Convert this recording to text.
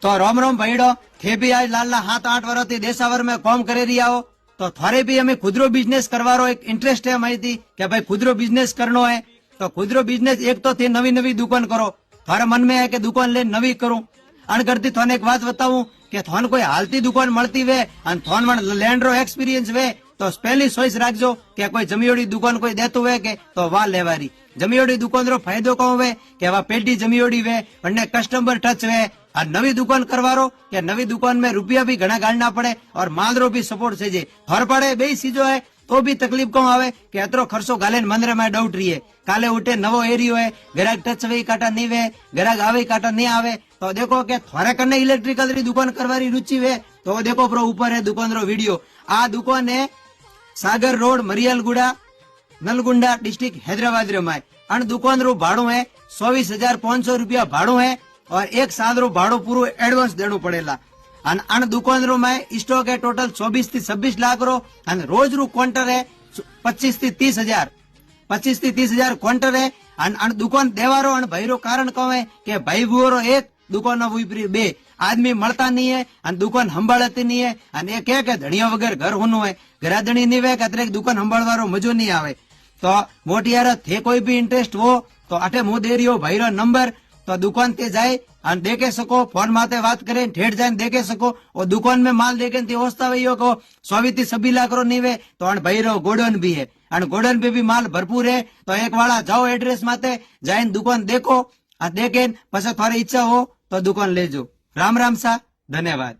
तो रोम रोम भाईडो थे भी आज लाल 7-8 वर्ष थी देशावर में काम करे रही आओ तो थारे भी हमें खुदरो बिजनेस करवारो एक इंटरेस्ट है हमारी थी कि भाई खुदरो बिजनेस करनो है तो खुदरो बिजनेस एक तो थी नवी नवी दुकान करो थारे मन में है कि दुकान ले नवी करूं अण करती थाने एक बात बताऊं कि थाने कोई हालती दुकान મળતી वे અને थान मन लैंड रो एक्सपीरियंस वे तो पहली चॉइस राखजो कि कोई जमियोड़ी दुकान कोई देतु वे के तो वा लेवारी जमियोड़ी दुकान रो फायदो कहो वे कि वा पेटी जमियोड़ी वे અને कस्टमर टच वे और नवी दुकान करवारो कि नवी दुकान में रुपया भी घना गाड़ना पड़े और माल रो भी सपोर्ट से जे हर पड़े बे सीजो है तो भी तकलीफ कौन आवे कि अतरो खर्चो गाले मंदिर में डाउट रही है काले उठे नवो एरियो है ग्राहक टच वे काटा नहीं वे ग्राहक आवे काटा नहीं आवे तो देखो कि थोड़ा करने इलेक्ट्रिकल री दुकान करवारी रुचि वे तो देखो प्रो ऊपर है दुकान रो वीडियो आ दुकान है सागर रोड मरियलगुड़ा नलगुंडा डिस्ट्रिक्ट हैदराबाद रे में अन दुकान रो भाड़ो है 24,500 रुपया भाड़ो है और एक साल रो भाड़ो पूरो एडवांस देनो पड़ेला अन दुकान रो में स्टॉक है टोटल 24 થી 26 लाख रो અને रोज रू क्वांटर है 25 થી 30,000 क्वांटर है अन दुकान देवारो अन भाई रो कारण कहे कि भाई बुरो एक दुकान ऊपरी बे आदमी મળતા नहीं है अन दुकान संभाळती नहीं है अने एक के धणिया वगर घर होनो है घराधणी नहीं वे कतरे दुकान संभाळवारो मजो नहीं आवे तो मोटियारा थे कोई भी इंटरेस्ट हो तो अटे मु दे रियो भाई रो नंबर तो दुकान ते जाए और देखे सको फोन माते बात करें ठेठ जाए देखे सको और दुकान में माल देखे होस्ता वही को 100 लाख रो नहीं वे तो अन भाई रो गोडन भी है और गोडन पे भी माल भरपूर है तो एक वाला जाओ एड्रेस माते जाए दुकान देखो देखे पछे थारी इच्छा हो तो दुकान लेजो राम राम सा धन्यवाद।